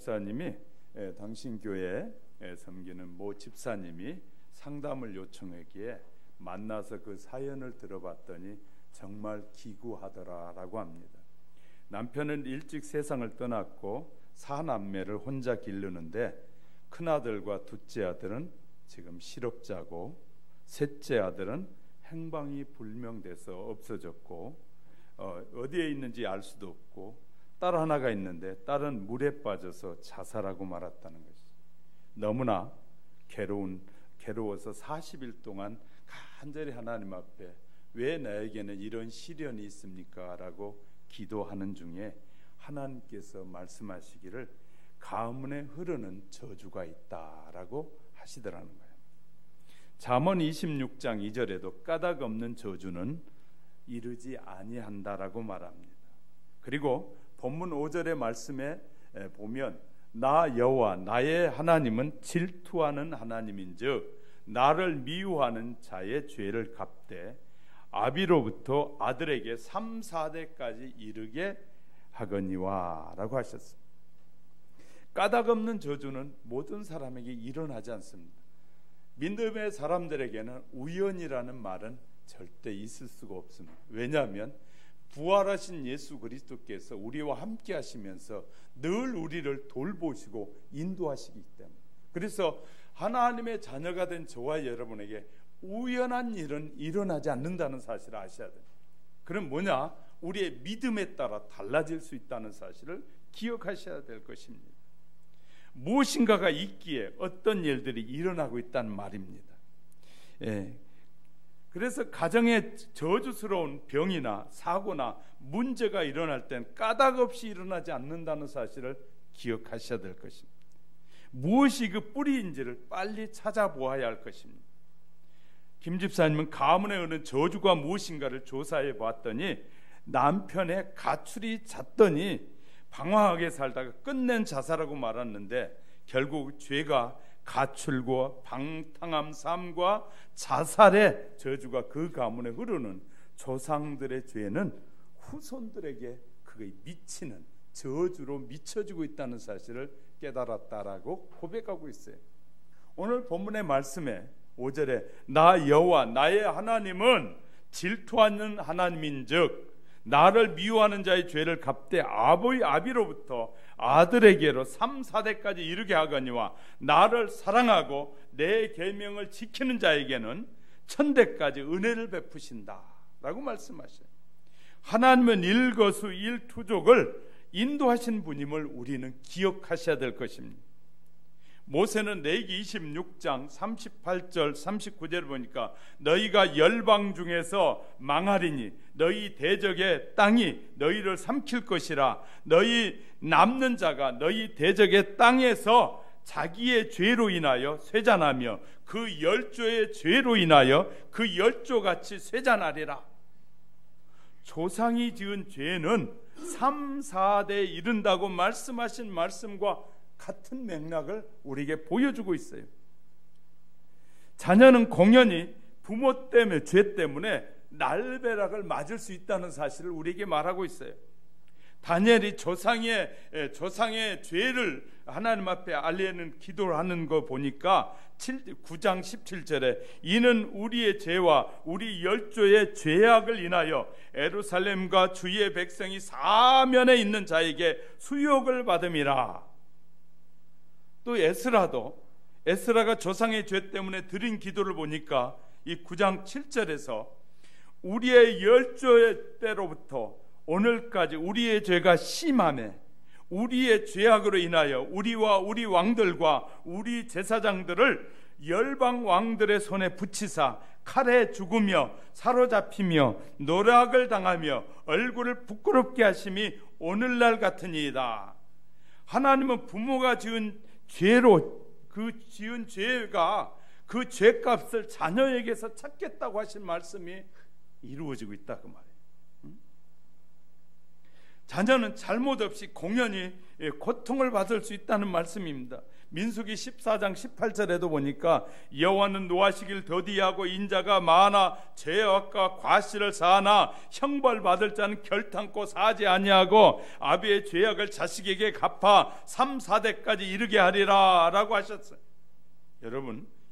목사님이 당신 교회에 섬기는 모 집사님이 상담을 요청하기에 만나서 그 사연을 들어봤더니 정말 기구하더라라고 합니다. 남편은 일찍 세상을 떠났고 사남매를 혼자 기르는데 큰아들과 둘째 아들은 지금 실업자고 셋째 아들은 행방이 불명돼서 없어졌고 어디에 있는지 알 수도 없고 딸 하나가 있는데 딸은 물에 빠져서 자살하고 말았다는 것이죠. 너무나 괴로워서 40일 동안 간절히 하나님 앞에 왜 나에게는 이런 시련이 있습니까? 라고 기도하는 중에 하나님께서 말씀하시기를 가문에 흐르는 저주가 있다라고 하시더라는 거예요. 잠언 26장 2절에도 까닭 없는 저주는 이르지 아니한다라고 말합니다. 그리고 본문 5절의 말씀에 보면 나 여호와 나의 하나님은 질투하는 하나님인즉 나를 미워하는 자의 죄를 갚되 아비로부터 아들에게 3, 4대까지 이르게 하거니와 라고 하셨습니다. 까닭 없는 저주는 모든 사람에게 일어나지 않습니다. 믿음의 사람들에게는 우연이라는 말은 절대 있을 수가 없습니다. 왜냐하면 부활하신 예수 그리스도께서 우리와 함께 하시면서 늘 우리를 돌보시고 인도하시기 때문에, 그래서 하나님의 자녀가 된 저와 여러분에게 우연한 일은 일어나지 않는다는 사실을 아셔야 됩니다. 그럼 뭐냐? 우리의 믿음에 따라 달라질 수 있다는 사실을 기억하셔야 될 것입니다. 무엇인가가 있기에 어떤 일들이 일어나고 있다는 말입니다. 그래서 가정에 저주스러운 병이나 사고나 문제가 일어날 땐 까닭 없이 일어나지 않는다는 사실을 기억하셔야 될 것입니다. 무엇이 그 뿌리인지를 빨리 찾아보아야 할 것입니다. 김 집사님은 가문에 오는 저주가 무엇인가를 조사해 봤더니 남편의 가출이 잦더니 방황하게 살다가 끝낸 자살하고 말았는데 결국 죄가 가출과 방탕한 삶과 자살의 저주가 그 가문에 흐르는 조상들의 죄는 후손들에게 그게 미치는 저주로 미쳐지고 있다는 사실을 깨달았다라고 고백하고 있어요. 오늘 본문의 말씀에 5절에 나 여호와 나의 하나님은 질투하는 하나님인즉 나를 미워하는 자의 죄를 갚되 아비로부터 아들에게로 3, 4대까지 이르게 하거니와 나를 사랑하고 내 계명을 지키는 자에게는 1000대까지 은혜를 베푸신다 라고 말씀하셔요. 하나님은 일거수 일투족을 인도하신 분임을 우리는 기억하셔야 될 것입니다. 모세는 레위기 26장 38절 39절을 보니까 너희가 열방 중에서 망하리니 너희 대적의 땅이 너희를 삼킬 것이라 너희 남는 자가 너희 대적의 땅에서 자기의 죄로 인하여 쇠잔하며 그 열조의 죄로 인하여 그 열조같이 쇠잔하리라. 조상이 지은 죄는 3, 4대에 이른다고 말씀하신 말씀과 같은 맥락을 우리에게 보여주고 있어요. 자녀는 공연히 부모 때문에 죄 때문에 날벼락을 맞을 수 있다는 사실을 우리에게 말하고 있어요. 다니엘이 조상의 죄를 하나님 앞에 알리는 기도를 하는 거 보니까 9장 17절에 이는 우리의 죄와 우리 열조의 죄악을 인하여 예루살렘과 주의 백성이 사면에 있는 자에게 수욕을 받음이라. 또 에스라가 조상의 죄 때문에 드린 기도를 보니까 이 9장 7절에서 우리의 열조의 때로부터 오늘까지 우리의 죄가 심하매 우리의 죄악으로 인하여 우리와 우리 왕들과 우리 제사장들을 열방 왕들의 손에 붙이사 칼에 죽으며 사로잡히며 노락을 당하며 얼굴을 부끄럽게 하심이 오늘날 같으니이다. 하나님은 부모가 지은 죄로 그 지은 죄가 그 죄값을 자녀에게서 찾겠다고 하신 말씀이 이루어지고 있다 그 말이에요. 자녀는 잘못 없이 공연히 고통을 받을 수 있다는 말씀입니다. 민수기 14장 18절에도 보니까 여호와는 노하시길 더디하고 인자가 많아 죄악과 과실을 사하나 형벌받을 자는 결탄코 사지 아니하고 아비의 죄악을 자식에게 갚아 3, 4대까지 이르게 하리라 라고 하셨어요.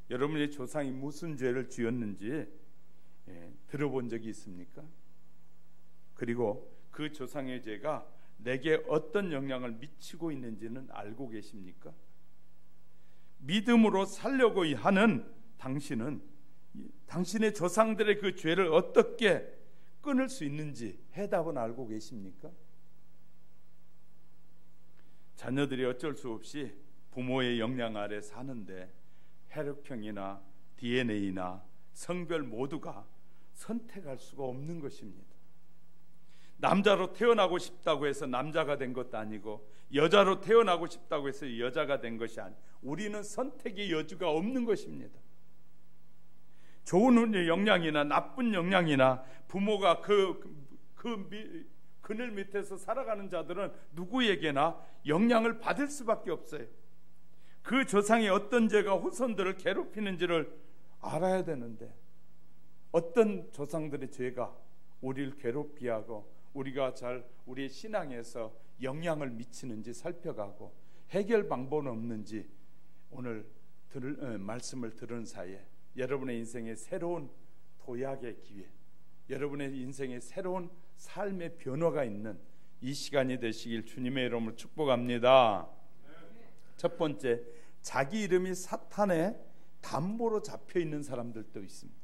여러분의 조상이 무슨 죄를 지었는지 들어본 적이 있습니까? 그리고 그 조상의 죄가 내게 어떤 영향을 미치고 있는지는 알고 계십니까? 믿음으로 살려고 하는 당신은 당신의 조상들의 그 죄를 어떻게 끊을 수 있는지 해답은 알고 계십니까? 자녀들이 어쩔 수 없이 부모의 영향 아래 사는데 혈육형이나 DNA나 성별 모두가 선택할 수가 없는 것입니다. 남자로 태어나고 싶다고 해서 남자가 된 것도 아니고 여자로 태어나고 싶다고 해서 여자가 된 것이 아니고 우리는 선택의 여지가 없는 것입니다. 좋은 영향이나 나쁜 영향이나 부모가 그늘 밑에서 살아가는 자들은 누구에게나 영향을 받을 수밖에 없어요. 그 조상의 어떤 죄가 후손들을 괴롭히는지를 알아야 되는데 어떤 조상들의 죄가 우리를 괴롭히하고 우리가 우리의 신앙에서 영향을 미치는지 살펴가고 해결 방법은 없는지 오늘 말씀을 들은 사이에 여러분의 인생에 새로운 도약의 기회, 여러분의 인생에 새로운 삶의 변화가 있는 이 시간이 되시길 주님의 이름으로 축복합니다. 첫 번째, 자기 이름이 사탄의 담보로 잡혀 있는 사람들도 있습니다.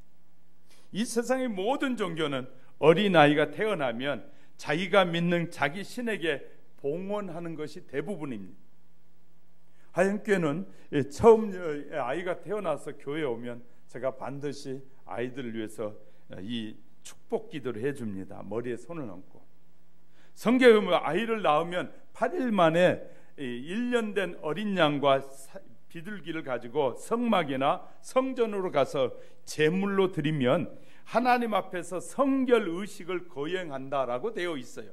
이 세상의 모든 종교는 어린아이가 태어나면 자기가 믿는 자기 신에게 봉헌하는 것이 대부분입니다. 하얀교회는 처음 아이가 태어나서 교회에 오면 제가 반드시 아이들을 위해서 이 축복 기도를 해줍니다. 머리에 손을 얹고. 성경에 보면 아이를 낳으면 8일 만에 1년 된 어린 양과 비둘기를 가지고 성막이나 성전으로 가서 제물로 드리면 하나님 앞에서 성결 의식을 거행한다라고 되어 있어요.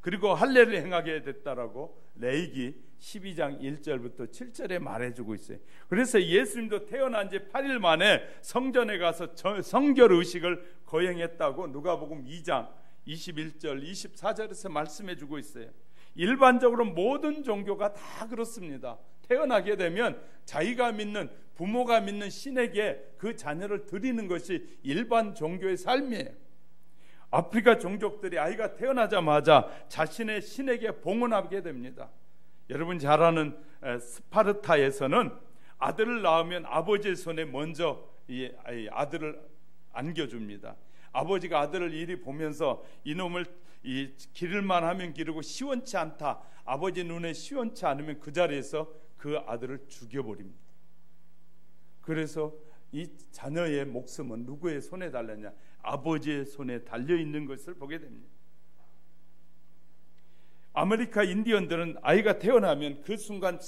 그리고 할례를 행하게 됐다라고 레위기 12장 1절부터 7절에 말해주고 있어요. 그래서 예수님도 태어난 지 8일 만에 성전에 가서 성결 의식을 거행했다고 누가복음 2장 21절 24절에서 말씀해주고 있어요. 일반적으로 모든 종교가 다 그렇습니다. 태어나게 되면 자기가 믿는 부모가 믿는 신에게 그 자녀를 드리는 것이 일반 종교의 삶이에요. 아프리카 종족들이 아이가 태어나자마자 자신의 신에게 봉헌하게 됩니다. 여러분 잘 아는 스파르타에서는 아들을 낳으면 아버지의 손에 먼저 이 아들을 안겨줍니다. 아버지가 아들을 이리 보면서 이놈을 기를만 하면 기르고 시원치 않다, 아버지 눈에 시원치 않으면 그 자리에서 그 아들을 죽여버립니다. 그래서 이 자녀의 목숨은 누구의 손에 달렸냐? 아버지의 손에 달려있는 것을 보게 됩니다. 아메리카 인디언들은 아이가 태어나면 그 순간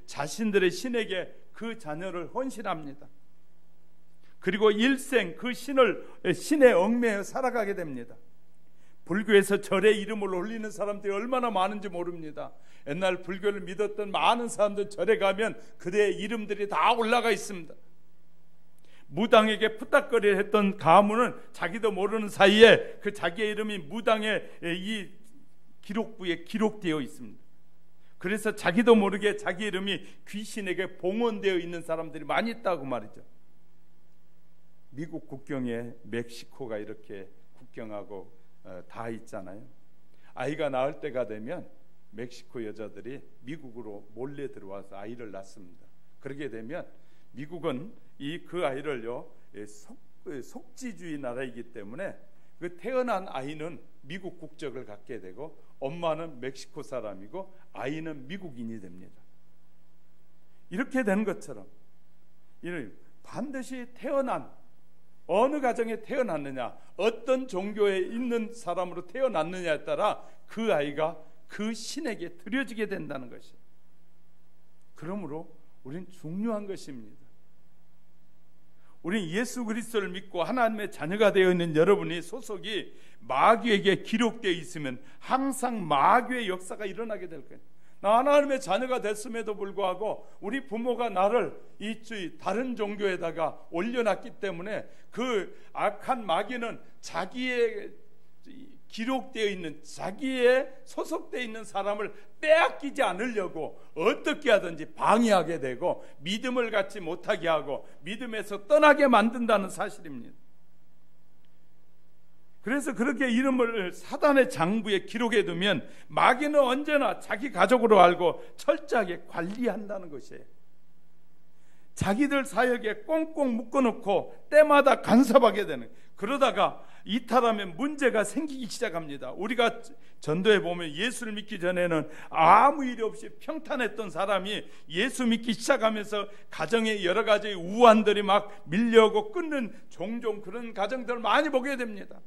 자신들의 신에게 그 자녀를 헌신합니다. 그리고 일생 그 신에 얽매여 살아가게 됩니다. 불교에서 절의 이름을 올리는 사람들이 얼마나 많은지 모릅니다. 옛날 불교를 믿었던 많은 사람들 절에 가면 그들의 이름들이 다 올라가 있습니다. 무당에게 푸닥거리를 했던 가문은 자기도 모르는 사이에 그 자기의 이름이 무당의 이 기록부에 기록되어 있습니다. 그래서 자기도 모르게 자기 이름이 귀신에게 봉헌되어 있는 사람들이 많이 있다고 말이죠. 미국 국경에 멕시코가 이렇게 국경하고 다 있잖아요. 아이가 낳을 때가 되면 멕시코 여자들이 미국으로 몰래 들어와서 아이를 낳습니다. 그렇게 되면 미국은 그 아이를요 속지주의 나라이기 때문에 그 태어난 아이는 미국 국적을 갖게 되고 엄마는 멕시코 사람이고 아이는 미국인이 됩니다. 이렇게 된 것처럼 반드시 태어난 어느 가정에 태어났느냐, 어떤 종교에 있는 사람으로 태어났느냐에 따라 그 아이가 그 신에게 드려지게 된다는 것이에요. 그러므로 우리는 중요한 것입니다. 우리는 예수 그리스도를 믿고 하나님의 자녀가 되어 있는 여러분이 소속이 마귀에게 기록되어 있으면 항상 마귀의 역사가 일어나게 될 거예요. 나 하나님의 자녀가 됐음에도 불구하고 우리 부모가 나를 이 다른 종교에다가 올려놨기 때문에 그 악한 마귀는 자기의 기록되어 있는, 자기의 소속되어 있는 사람을 빼앗기지 않으려고 어떻게 하든지 방해하게 되고 믿음을 갖지 못하게 하고 믿음에서 떠나게 만든다는 사실입니다. 그래서 그렇게 이름을 사단의 장부에 기록해 두면 마귀는 언제나 자기 가족으로 알고 철저하게 관리한다는 것이에요. 자기들 사역에 꽁꽁 묶어놓고 때마다 간섭하게 되는, 그러다가 이탈하면 문제가 생기기 시작합니다. 우리가 전도에 보면 예수를 믿기 전에는 아무 일 없이 평탄했던 사람이 예수 믿기 시작하면서 가정에 여러 가지 우환들이 막 밀려오고 끊는 종종 그런 가정들을 많이 보게 됩니다.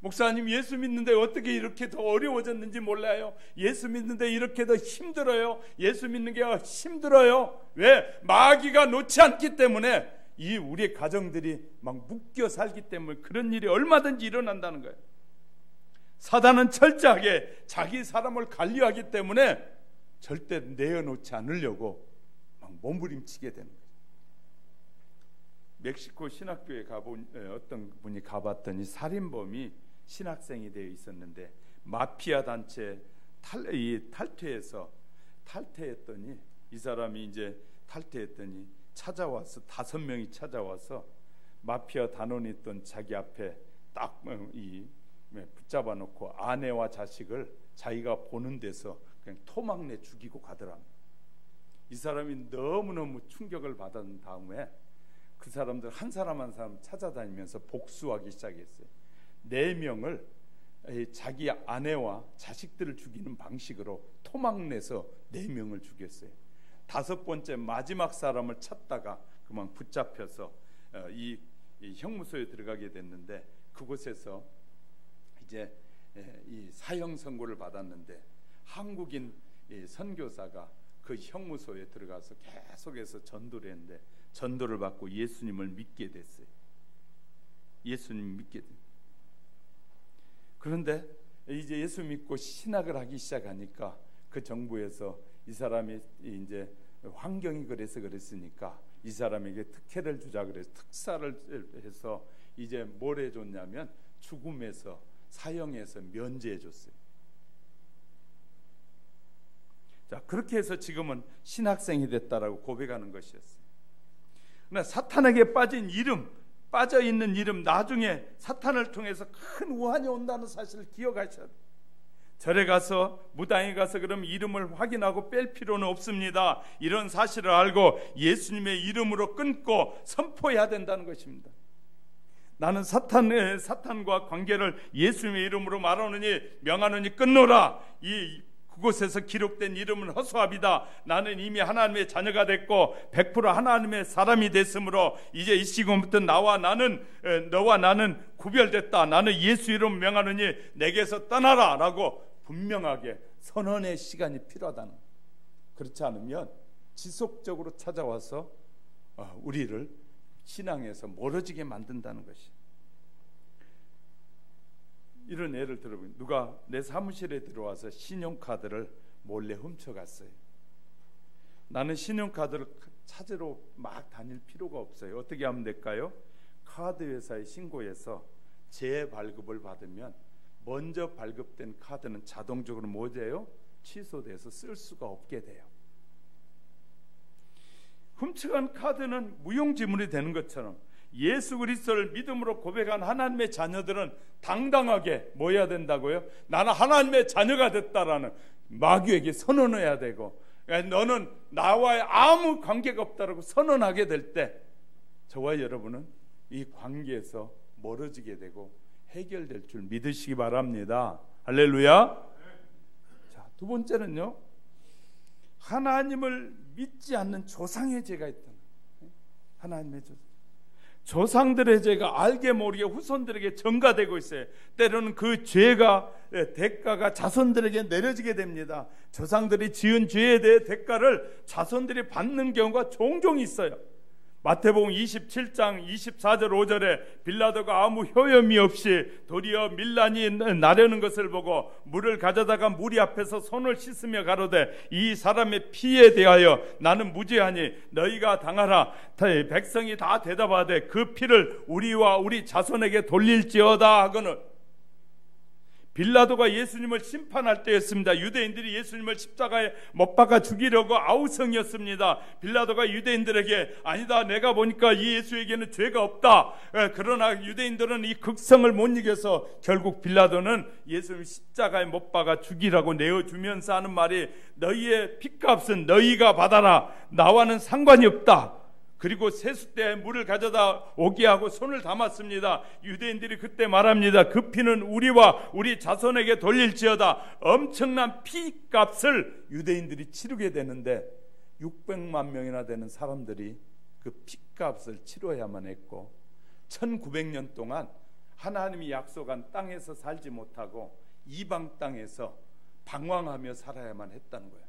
목사님, 예수 믿는데 어떻게 이렇게 더 어려워졌는지 몰라요. 예수 믿는데 이렇게 더 힘들어요. 예수 믿는 게 힘들어요. 왜? 마귀가 놓지 않기 때문에, 이 우리의 가정들이 막 묶여 살기 때문에 그런 일이 얼마든지 일어난다는 거예요. 사단은 철저하게 자기 사람을 관리하기 때문에 절대 내어놓지 않으려고 막 몸부림치게 되는 거예요. 멕시코 신학교에 가본 어떤 분이 가봤더니 살인범이 신학생이 되어 있었는데 마피아 단체 탈퇴했더니 이 사람이 이제 탈퇴했더니 찾아와서 5명이 찾아와서 마피아 단원이 있던 자기 앞에 딱 붙잡아 놓고 아내와 자식을 자기가 보는 데서 그냥 토막내 죽이고 가더랍니다. 이 사람이 너무너무 충격을 받은 다음에 그 사람들 한 사람 한 사람 찾아다니면서 복수하기 시작했어요. 4명을 자기 아내와 자식들을 죽이는 방식으로 토막내서 4명을 죽였어요. 5번째 마지막 사람을 찾다가 그만 붙잡혀서 이 형무소에 들어가게 됐는데, 그곳에서 이제 이 사형 선고를 받았는데 한국인 선교사가 그 형무소에 들어가서 계속해서 전도를 했는데 전도를 받고 예수님을 믿게 됐어요. 예수님 믿게 됐어요. 그런데 이제 예수 믿고 신학을 하기 시작하니까 그 정부에서 이 사람이 이제 환경이 그랬으니까 이 사람에게 특혜를 주자 그래서 특사를 해서 이제 뭘 해줬냐면 죽음에서, 사형에서 면제해 줬어요. 자, 그렇게 해서 지금은 신학생이 됐다라고 고백하는 것이었어요. 그러나 사탄에게 빠져있는 이름, 나중에 사탄을 통해서 큰 우환이 온다는 사실을 기억하셔야 돼요. 절에 가서, 무당에 가서 그럼 이름을 확인하고 뺄 필요는 없습니다. 이런 사실을 알고 예수님의 이름으로 끊고 선포해야 된다는 것입니다. 나는 사탄과 관계를 예수님의 이름으로 말하느니 명하느니 끊노라. 그곳에서 기록된 이름은 허수아비다. 나는 이미 하나님의 자녀가 됐고 100% 하나님의 사람이 됐으므로 이제 이 시간부터 너와 나는 구별됐다. 나는 예수 이름 명하느니 내게서 떠나라 라고 분명하게 선언의 시간이 필요하다는 거예요. 그렇지 않으면 지속적으로 찾아와서 우리를 신앙에서 멀어지게 만든다는 것이. 이런 예를 들어보면 누가 내 사무실에 들어와서 신용카드를 몰래 훔쳐갔어요. 나는 신용카드를 찾으러 막 다닐 필요가 없어요. 어떻게 하면 될까요? 카드 회사에 신고해서 재발급을 받으면 먼저 발급된 카드는 자동적으로 뭐예요? 취소돼서 쓸 수가 없게 돼요. 훔쳐간 카드는 무용지물이 되는 것처럼 예수 그리스도를 믿음으로 고백한 하나님의 자녀들은 당당하게 뭐 해야 된다고요? 나는 하나님의 자녀가 됐다라는 마귀에게 선언해야 되고, 너는 나와의 아무 관계가 없다라고 선언하게 될 때 저와 여러분은 이 관계에서 멀어지게 되고 해결될 줄 믿으시기 바랍니다. 할렐루야. 자, 두 번째는요, 하나님을 믿지 않는 조상의 죄가 있다. 하나님의 조상들의 죄가 알게 모르게 후손들에게 전가되고 있어요. 때로는 그 죄가 대가가 자손들에게 내려지게 됩니다. 조상들이 지은 죄에 대해 대가를 자손들이 받는 경우가 종종 있어요. 마태복음 27장 24절 5절에 빌라도가 아무 효염이 없이 도리어 밀란이 나려는 것을 보고 물을 가져다가 무리 앞에서 손을 씻으며 가로되 이 사람의 피에 대하여 나는 무죄하니 너희가 당하라. 백성이 다 대답하되 그 피를 우리와 우리 자손에게 돌릴지어다 하거늘. 빌라도가 예수님을 심판할 때였습니다. 유대인들이 예수님을 십자가에 못 박아 죽이려고 아우성이었습니다. 빌라도가 유대인들에게 아니다, 내가 보니까 이 예수에게는 죄가 없다. 그러나 유대인들은 이 극성을 못 이겨서 결국 빌라도는 예수님 십자가에 못 박아 죽이라고 내어주면서 하는 말이 너희의 핏값은 너희가 받아라. 나와는 상관이 없다. 그리고 세숫대에 물을 가져다 오게 하고 손을 담았습니다. 유대인들이 그때 말합니다. 그 피는 우리와 우리 자손에게 돌릴지어다. 엄청난 피값을 유대인들이 치르게 되는데 600만 명이나 되는 사람들이 그 피값을 치러야만 했고 1900년 동안 하나님이 약속한 땅에서 살지 못하고 이방 땅에서 방황하며 살아야만 했다는 거예요.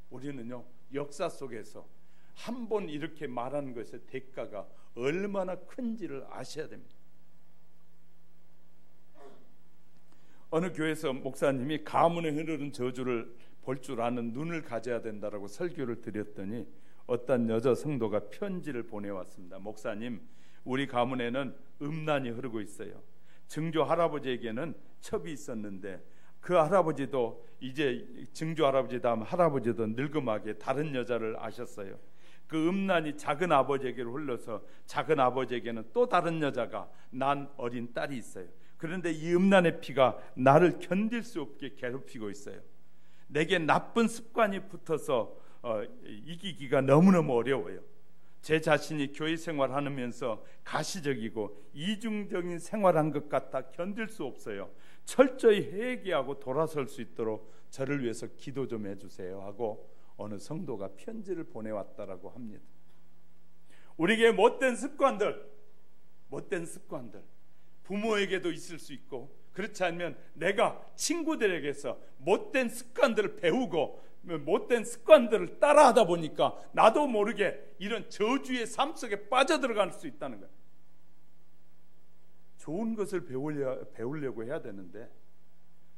우리는요, 역사 속에서 한 번 이렇게 말하는 것의 대가가 얼마나 큰지를 아셔야 됩니다. 어느 교회에서 목사님이 가문에 흐르는 저주를 볼 줄 아는 눈을 가져야 된다라고 설교를 드렸더니 어떤 여자 성도가 편지를 보내왔습니다. 목사님, 우리 가문에는 음란이 흐르고 있어요. 증조 할아버지에게는 첩이 있었는데 그 할아버지도 이제 증조 할아버지 다음 할아버지도 늙음하게 다른 여자를 아셨어요. 그 음란이 작은 아버지에게로 흘러서 작은 아버지에게는 또 다른 여자가 난 어린 딸이 있어요. 그런데 이 음란의 피가 나를 견딜 수 없게 괴롭히고 있어요. 내게 나쁜 습관이 붙어서 이기기가 너무너무 어려워요. 제 자신이 교회 생활하면서 가시적이고 이중적인 생활한 것 같아 견딜 수 없어요. 철저히 회개하고 돌아설 수 있도록 저를 위해서 기도 좀 해주세요 하고 어느 성도가 편지를 보내왔다라고 합니다. 우리에게 못된 습관들 부모에게도 있을 수 있고 그렇지 않으면 내가 친구들에게서 못된 습관들을 배우고 못된 습관들을 따라하다 보니까 나도 모르게 이런 저주의 삶 속에 빠져들어갈 수 있다는 거예요. 좋은 것을 배우려고 해야 되는데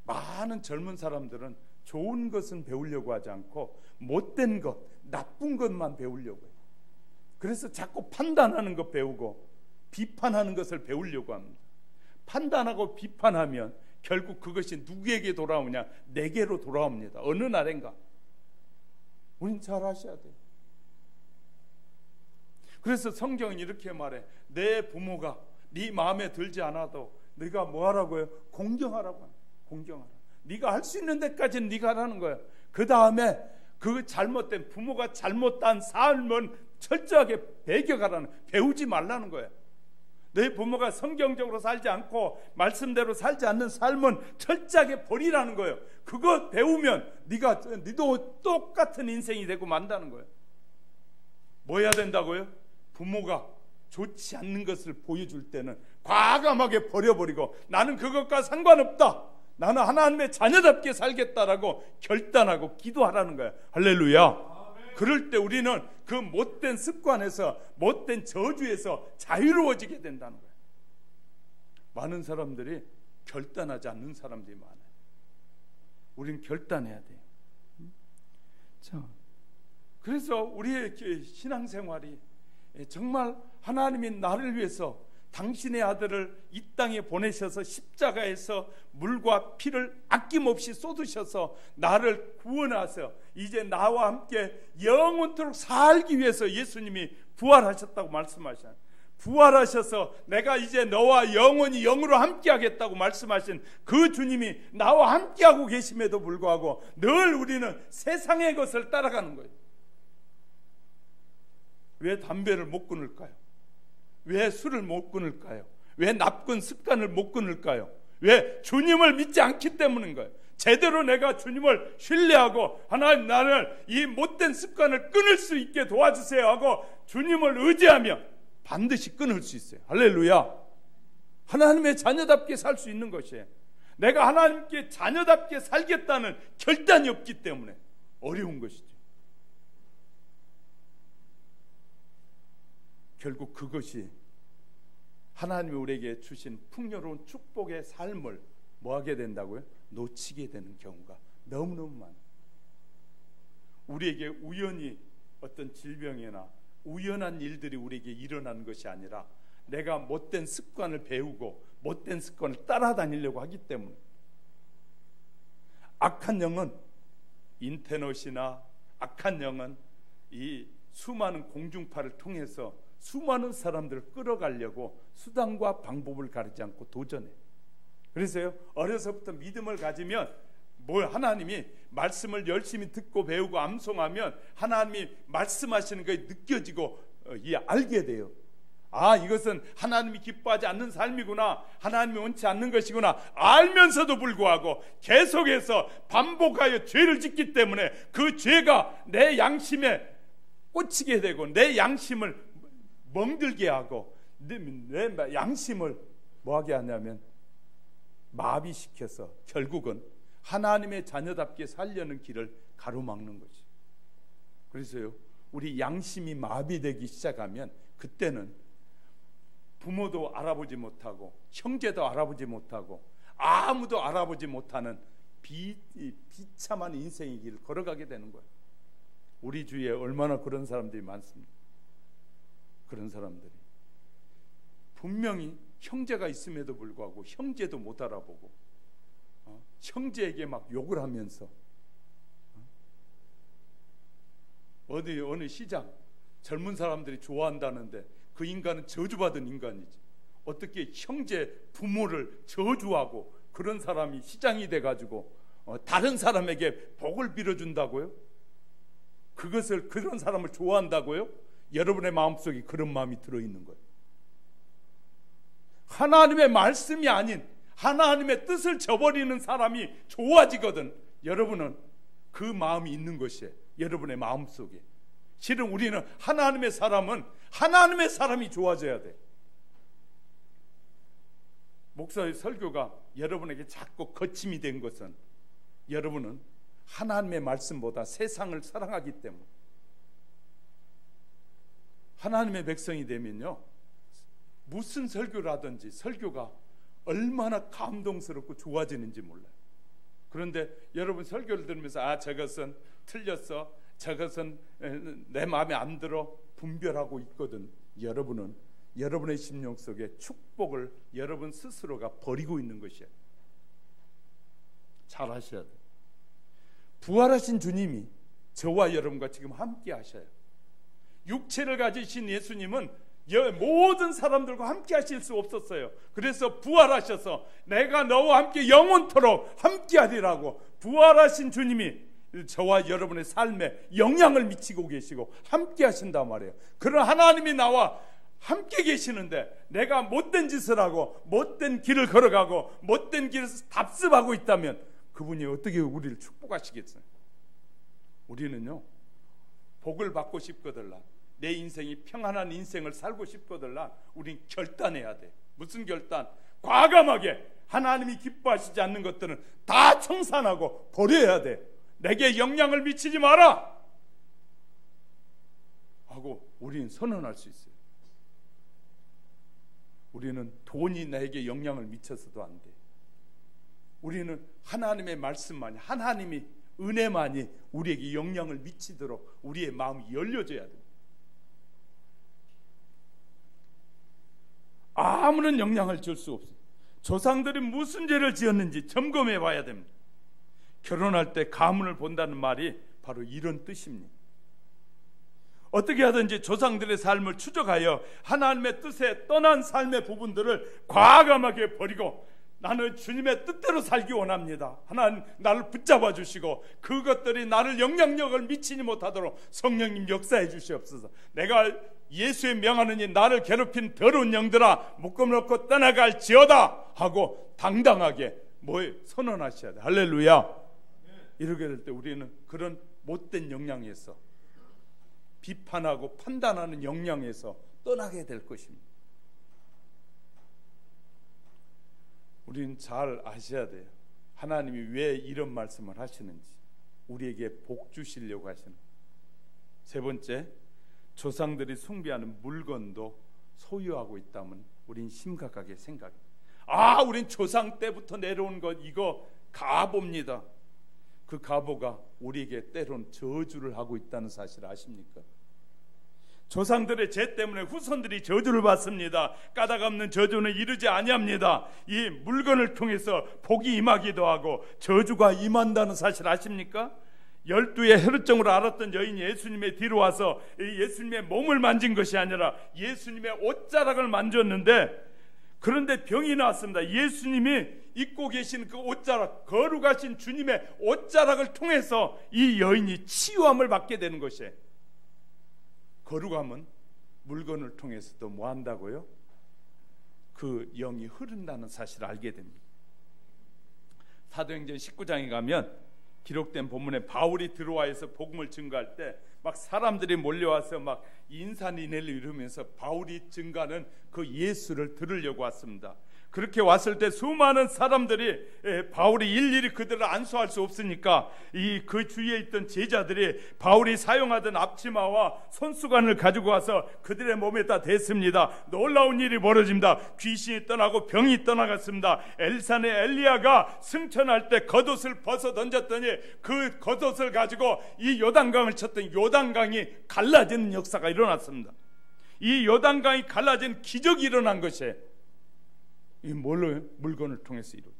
많은 젊은 사람들은 좋은 것은 배우려고 하지 않고 못된 것, 나쁜 것만 배우려고 해요. 그래서 자꾸 판단하는 것 배우고 비판하는 것을 배우려고 합니다. 판단하고 비판하면 결국 그것이 누구에게 돌아오냐? 내게로 돌아옵니다. 어느 날인가. 우린 잘 아셔야 돼요. 그래서 성경은 이렇게 말해. 내 부모가 네 마음에 들지 않아도 네가 뭐 하라고요? 공경하라고 합니다. 공경하라. 네가 할 수 있는 데까지는 네가 하라는 거예요. 그 다음에 그 잘못된 부모가 잘못한 삶은 철저하게 배겨가라는, 배우지 말라는 거예요. 내 부모가 성경적으로 살지 않고 말씀대로 살지 않는 삶은 철저하게 버리라는 거예요. 그거 배우면 네도 똑같은 인생이 되고 만다는 거예요. 뭐 해야 된다고요? 부모가 좋지 않는 것을 보여줄 때는 과감하게 버려버리고 나는 그것과 상관없다. 나는 하나님의 자녀답게 살겠다라고 결단하고 기도하라는 거야. 할렐루야. 그럴 때 우리는 그 못된 습관에서, 못된 저주에서 자유로워지게 된다는 거야. 많은 사람들이 결단하지 않는 사람들이 많아요. 우리는 결단해야 돼요. 자, 그래서 우리의 신앙생활이 정말 하나님이 나를 위해서 당신의 아들을 이 땅에 보내셔서 십자가에서 물과 피를 아낌없이 쏟으셔서 나를 구원하셔 이제 나와 함께 영원토록 살기 위해서 예수님이 부활하셨다고 말씀하셨어요. 부활하셔서 내가 이제 너와 영원히 영으로 함께 하겠다고 말씀하신 그 주님이 나와 함께하고 계심에도 불구하고 늘 우리는 세상의 것을 따라가는 거예요. 왜 담배를 못 끊을까요? 왜 술을 못 끊을까요? 왜 나쁜 습관을 못 끊을까요? 왜? 주님을 믿지 않기 때문인 거예요. 제대로 내가 주님을 신뢰하고 하나님 나를 이 못된 습관을 끊을 수 있게 도와주세요 하고 주님을 의지하면 반드시 끊을 수 있어요. 할렐루야. 하나님의 자녀답게 살 수 있는 것이에요. 내가 하나님께 자녀답게 살겠다는 결단이 없기 때문에 어려운 것이죠. 결국 그것이 하나님이 우리에게 주신 풍요로운 축복의 삶을 뭐하게 된다고요? 놓치게 되는 경우가 너무너무 많아요. 우리에게 우연히 어떤 질병이나 우연한 일들이 우리에게 일어나는 것이 아니라 내가 못된 습관을 배우고 못된 습관을 따라다니려고 하기 때문에 악한 영은 인터넷이나 악한 영은 이 수많은 공중파를 통해서 수많은 사람들을 끌어가려고 수단과 방법을 가리지 않고 도전해. 그래서요, 어려서부터 믿음을 가지면 하나님이 말씀을 열심히 듣고 배우고 암송하면 하나님이 말씀하시는 것이 느껴지고 알게 돼요. 이것은 하나님이 기뻐하지 않는 삶이구나, 하나님이 원치 않는 것이구나 알면서도 불구하고 계속해서 반복하여 죄를 짓기 때문에 그 죄가 내 양심에 꽂히게 되고 내 양심을 멍들게 하고 내 양심을 뭐하게 하냐면 마비시켜서 결국은 하나님의 자녀답게 살려는 길을 가로막는 거지. 그래서요, 우리 양심이 마비되기 시작하면 그때는 부모도 알아보지 못하고 형제도 알아보지 못하고 아무도 알아보지 못하는 비참한 인생의 길을 걸어가게 되는 거예요. 우리 주위에 얼마나 그런 사람들이 많습니다. 그런 사람들이 분명히 형제가 있음에도 불구하고 형제도 못 알아보고 형제에게 막 욕을 하면서 어느 시장 젊은 사람들이 좋아한다는데 그 인간은 저주받은 인간이지. 어떻게 형제 부모를 저주하고 그런 사람이 시장이 돼가지고 다른 사람에게 복을 빌어준다고요? 그런 사람을 좋아한다고요? 여러분의 마음속에 그런 마음이 들어있는 거예요. 하나님의 말씀이 아닌 하나님의 뜻을 저버리는 사람이 좋아지거든. 여러분은 그 마음이 있는 것이에요. 여러분의 마음속에. 실은 우리는 하나님의 사람이 좋아져야 돼. 목사의 설교가 여러분에게 자꾸 거침이 된 것은 여러분은 하나님의 말씀보다 세상을 사랑하기 때문에. 하나님의 백성이 되면요, 무슨 설교를 하든지 설교가 얼마나 감동스럽고 좋아지는지 몰라요. 그런데 여러분 설교를 들으면서 저것은 틀렸어, 저것은 내 마음에 안 들어 분별하고 있거든. 여러분은 여러분의 심령 속에 축복을 여러분 스스로가 버리고 있는 것이에요. 잘 하셔야 돼요. 부활하신 주님이 저와 여러분과 지금 함께 하셔요. 육체를 가지신 예수님은 모든 사람들과 함께 하실 수 없었어요. 그래서 부활하셔서 내가 너와 함께 영원토록 함께 하리라고 부활하신 주님이 저와 여러분의 삶에 영향을 미치고 계시고 함께 하신단 말이에요. 그런 하나님이 나와 함께 계시는데 내가 못된 짓을 하고 못된 길을 걸어가고 못된 길을 답습하고 있다면 그분이 어떻게 우리를 축복하시겠어요? 우리는요, 복을 받고 싶거들라, 내 인생이 평안한 인생을 살고 싶거들라 우린 결단해야 돼. 무슨 결단? 과감하게 하나님이 기뻐하시지 않는 것들은 다 청산하고 버려야 돼. 내게 영향을 미치지 마라 하고 우리는 선언할 수 있어요. 우리는 돈이 나에게 영향을 미쳐서도 안 돼. 우리는 하나님의 말씀만이, 하나님이 은혜만이 우리에게 영향을 미치도록 우리의 마음이 열려져야 돼. 아무런 영향을 줄 수 없어요. 조상들이 무슨 죄를 지었는지 점검해 봐야 됩니다. 결혼할 때 가문을 본다는 말이 바로 이런 뜻입니다. 어떻게 하든지 조상들의 삶을 추적하여 하나님의 뜻에 떠난 삶의 부분들을 과감하게 버리고 나는 주님의 뜻대로 살기 원합니다. 하나님 나를 붙잡아 주시고 그것들이 나를 영향력을 미치지 못하도록 성령님 역사해 주시옵소서. 내가 예수의 명하느니 나를 괴롭힌 더러운 영들아 묶음 놓고 떠나갈지어다 하고 당당하게 선언하셔야 돼. 할렐루야. 이렇게 될 때 우리는 그런 못된 영향에서, 비판하고 판단하는 영향에서 떠나게 될 것입니다. 우리는 잘 아셔야 돼요. 하나님이 왜 이런 말씀을 하시는지, 우리에게 복 주시려고 하시는. 세 번째, 조상들이 숭배하는 물건도 소유하고 있다면 우린 심각하게 생각해요. 우린 조상 때부터 내려온 것, 이거 가보입니다. 그 가보가 우리에게 때론 저주를 하고 있다는 사실 아십니까? 조상들의 죄 때문에 후손들이 저주를 받습니다. 까닭 없는 저주는 이르지 아니합니다. 이 물건을 통해서 복이 임하기도 하고 저주가 임한다는 사실 아십니까? 12의 혈루증으로 앓았던 여인이 예수님의 뒤로 와서 예수님의 몸을 만진 것이 아니라 예수님의 옷자락을 만졌는데, 그런데 병이 나왔습니다. 예수님이 입고 계신 그 옷자락, 거룩하신 주님의 옷자락을 통해서 이 여인이 치유함을 받게 되는 것이에요. 거룩함은 물건을 통해서도 뭐 한다고요? 그 영이 흐른다는 사실을 알게 됩니다. 사도행전 19장에 가면 기록된 본문에 바울이 들어와서 복음을 증거할 때 막 사람들이 몰려와서 막 인산인해를 이루면서 바울이 증거하는 그 예수를 들으려고 왔습니다. 그렇게 왔을 때 수많은 사람들이 바울이 일일이 그들을 안수할 수 없으니까 그 주위에 있던 제자들이 바울이 사용하던 앞치마와 손수건을 가지고 와서 그들의 몸에다 댔습니다. 놀라운 일이 벌어집니다. 귀신이 떠나고 병이 떠나갔습니다. 엘산의 엘리야가 승천할 때 겉옷을 벗어 던졌더니 그 겉옷을 가지고 이 요단강을 쳤더니 요단강이 갈라지는 역사가 일어났습니다. 이 요단강이 갈라진 기적이 일어난 것이에요. 이 물건을 통해서 이루.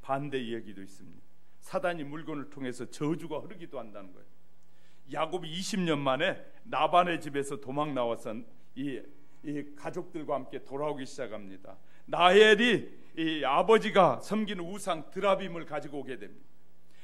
반대 이야기도 있습니다. 사단이 물건을 통해서 저주가 흐르기도 한다는 거예요. 야곱이 20년 만에 나반의 집에서 도망 나와서 이 가족들과 함께 돌아오기 시작합니다. 라헬이 이 아버지가 섬기는 우상 드라빔을 가지고 오게 됩니다.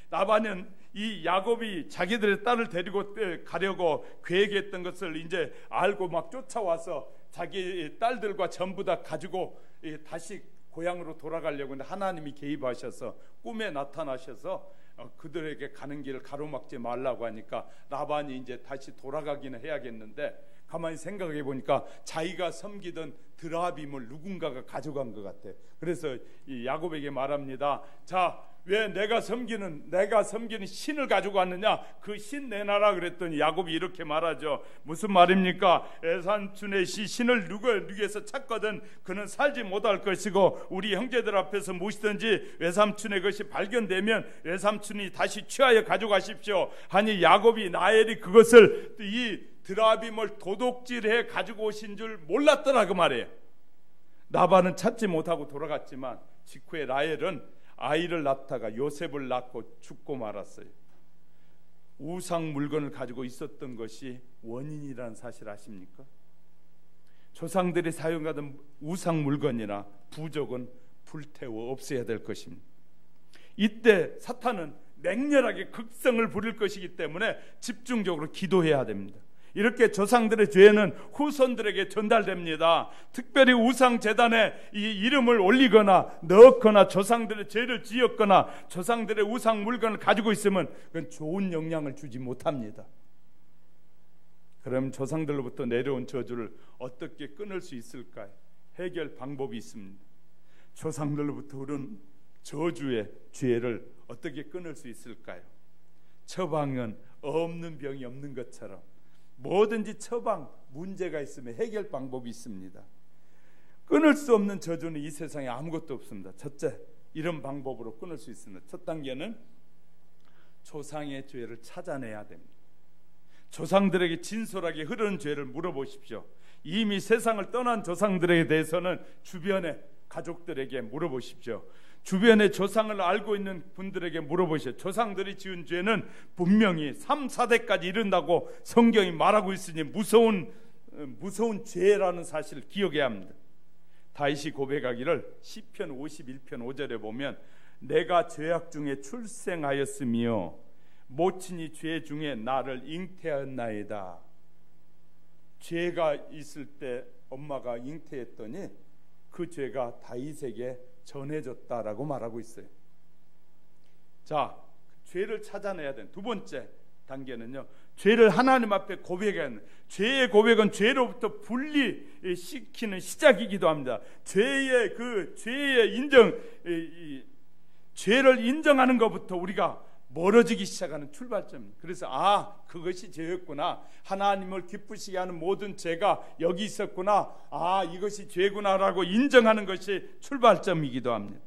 나반은 이 야곱이 자기들의 딸을 데리고 가려고 계획했던 것을 이제 알고 막 쫓아와서 자기 딸들과 전부 다 가지고 다시 고향으로 돌아가려고 했는데 하나님이 개입하셔서 꿈에 나타나셔서 그들에게 가는 길을 가로막지 말라고 하니까 라반이 이제 다시 돌아가기는 해야겠는데 가만히 생각해 보니까 자기가 섬기던 드라빔을 누군가가 가져간 것 같아요. 그래서 이 야곱에게 말합니다. 자, 왜 내가 섬기는 신을 가지고 왔느냐? 그 신 내놔라 그랬더니 야곱이 이렇게 말하죠. 무슨 말입니까? 외삼촌의 신을 누구에서 찾거든 그는 살지 못할 것이고 우리 형제들 앞에서 무엇이든지 외삼촌의 것이 발견되면 외삼촌이 다시 취하여 가져가십시오 하니 야곱이 라헬이 그것을 이 드라빔을 도둑질해 가지고 오신 줄 몰랐더라 그 말이에요. 라반은 찾지 못하고 돌아갔지만 직후에 라헬은 아이를 낳다가 요셉을 낳고 죽고 말았어요. 우상 물건을 가지고 있었던 것이 원인이라는 사실 아십니까? 조상들이 사용하던 우상 물건이나 부족은 불태워 없애야 될 것입니다. 이때 사탄은 맹렬하게 극성을 부릴 것이기 때문에 집중적으로 기도해야 됩니다. 이렇게 조상들의 죄는 후손들에게 전달됩니다. 특별히 우상 제단에 이 이름을 올리거나 넣거나 조상들의 죄를 지었거나 조상들의 우상 물건을 가지고 있으면 그건 좋은 영향을 주지 못합니다. 그럼 조상들로부터 내려온 저주를 어떻게 끊을 수 있을까요? 해결 방법이 있습니다. 조상들로부터 흐른 저주의 죄를 어떻게 끊을 수 있을까요? 처방은 없는 병이 없는 것처럼 뭐든지 처방 문제가 있으면 해결 방법이 있습니다. 끊을 수 없는 저주는 이 세상에 아무것도 없습니다. 첫째, 이런 방법으로 끊을 수 있습니다. 첫 단계는 조상의 죄를 찾아내야 됩니다. 조상들에게 진솔하게 흐르는 죄를 물어보십시오. 이미 세상을 떠난 조상들에 대해서는 주변의 가족들에게 물어보십시오. 주변의 조상을 알고 있는 분들에게 물어보시오. 조상들이 지은 죄는 분명히 3, 4대까지 이른다고 성경이 말하고 있으니 무서운 죄라는 사실을 기억해야 합니다. 다윗이 고백하기를 시편 51편 5절에 보면 내가 죄악 중에 출생하였으며 모친이 죄 중에 나를 잉태하였나이다. 죄가 있을 때 엄마가 잉태했더니 그 죄가 다윗에게 전해졌다라고 말하고 있어요. 자, 죄를 찾아내야 되는 두 번째 단계는요, 죄를 하나님 앞에 고백하는, 죄의 고백은 죄로부터 분리시키는 시작이기도 합니다. 죄를 인정하는 것부터 우리가 멀어지기 시작하는 출발점입니다. 그래서 그것이 죄였구나, 하나님을 기쁘시게 하는 모든 죄가 여기 있었구나, 이것이 죄구나라고 인정하는 것이 출발점이기도 합니다.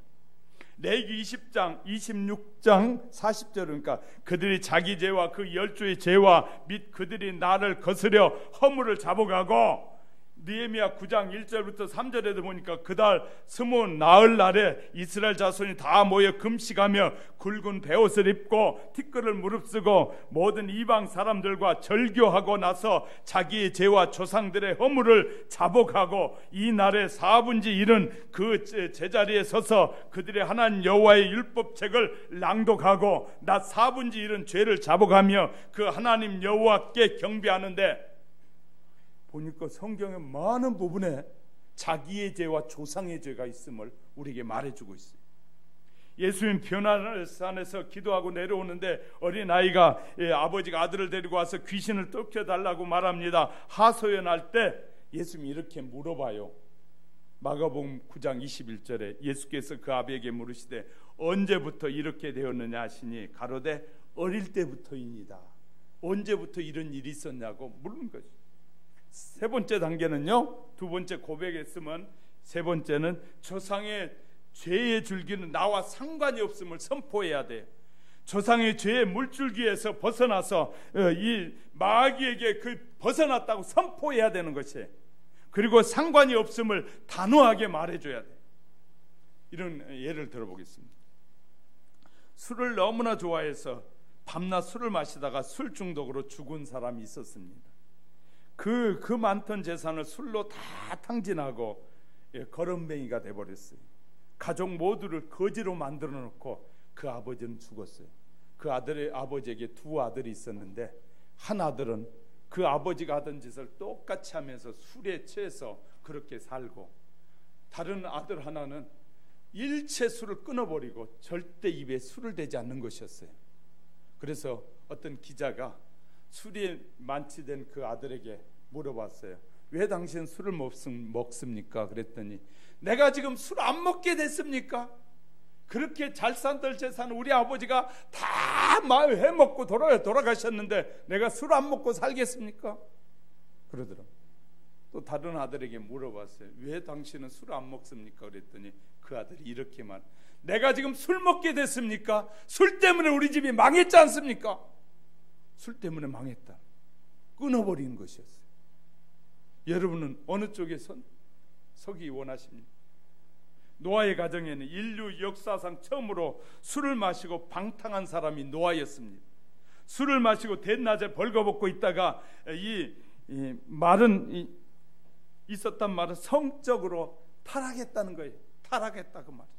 레위기 20장 26장 40절, 그러니까 그들이 자기 죄와 그 열조의 죄와 및 그들이 나를 거스려 허물을 잡아가고, 느헤미야 9장 1절부터 3절에도 보니까 그달 스무 나흘 날에 이스라엘 자손이 다 모여 금식하며 굵은 베옷을 입고 티끌을 무릅쓰고 모든 이방 사람들과 절교하고 나서 자기의 죄와 조상들의 허물을 자복하고 이 날에 4분지 1은 그 제자리에 서서 그들의 하나님 여호와의 율법책을 낭독하고 낮 4분지 1은 죄를 자복하며 그 하나님 여호와께 경배하는데, 보니까 성경의 많은 부분에 자기의 죄와 조상의 죄가 있음을 우리에게 말해주고 있어요. 예수님 변화산에서 기도하고 내려오는데 어린아이가 아버지가 아들을 데리고 와서 귀신을 쫓겨달라고 말합니다. 하소연할 때 예수님이 이렇게 물어봐요. 마가복음 9장 21절에 예수께서 그 아비에게 물으시되 언제부터 이렇게 되었느냐 하시니 가로되 어릴 때부터입니다. 언제부터 이런 일이 있었냐고 물은 거죠. 세 번째 단계는요, 두 번째 고백했으면 세 번째는 조상의 죄의 줄기는 나와 상관이 없음을 선포해야 돼요. 조상의 죄의 물줄기에서 벗어나서 이 마귀에게 벗어났다고 선포해야 되는 것이에요. 그리고 상관이 없음을 단호하게 말해줘야 돼요. 이런 예를 들어보겠습니다. 술을 너무나 좋아해서 밤낮 술을 마시다가 술 중독으로 죽은 사람이 있었습니다. 그 많던 재산을 술로 다 탕진하고 거렁뱅이가 돼버렸어요. 가족 모두를 거지로 만들어 놓고 그 아버지는 죽었어요. 그 아버지에게 두 아들이 있었는데 한 아들은 그 아버지가 하던 짓을 똑같이 하면서 술에 취해서 그렇게 살고, 다른 아들 하나는 일체 술을 끊어버리고 절대 입에 술을 대지 않는 것이었어요. 그래서 어떤 기자가 술이 만취된 그 아들에게 물어봤어요. 왜 당신 술을 먹습니까? 그랬더니 내가 지금 술 안 먹게 됐습니까? 그렇게 잘 산들 재산 우리 아버지가 다 해먹고 돌아가셨는데 내가 술 안 먹고 살겠습니까? 그러더라고요. 또 다른 아들에게 물어봤어요. 왜 당신은 술 안 먹습니까? 그랬더니 그 아들이 이렇게 내가 지금 술 먹게 됐습니까? 술 때문에 우리 집이 망했지 않습니까? 술 때문에 망했다. 끊어버린 것이었어요. 여러분은 어느 쪽에 서기 원하십니까? 노아의 가정에는 인류 역사상 처음으로 술을 마시고 방탕한 사람이 노아였습니다. 술을 마시고 대낮에 벌거벗고 있다가 있었단 말은 성적으로 타락했다는 거예요. 타락했다 그 말이에요.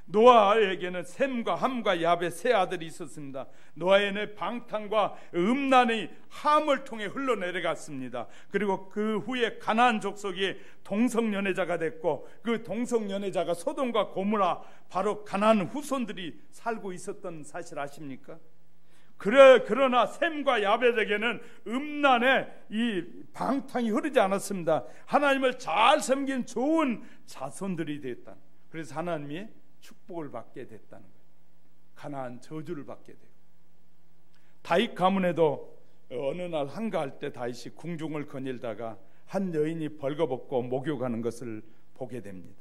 노아에게는 셈과 함과 야벳 세 아들이 있었습니다. 노아에는 방탕과 음란이 함을 통해 흘러내려갔습니다. 그리고 그 후에 가나안 족속이 동성연애자가 됐고, 그 동성연애자가 소돔과 고모라, 바로 가나안 후손들이 살고 있었던 사실 아십니까? 그러나 셈과 야벳에게는 음란의 이 방탕이 흐르지 않았습니다. 하나님을 잘 섬긴 좋은 자손들이 됐다. 그래서 하나님이 축복을 받게 됐다는 거예요. 가나안 저주를 받게 되고, 다윗 가문에도 어느 날 한가할 때 다윗이 궁중을 거닐다가 한 여인이 벌거벗고 목욕하는 것을 보게 됩니다.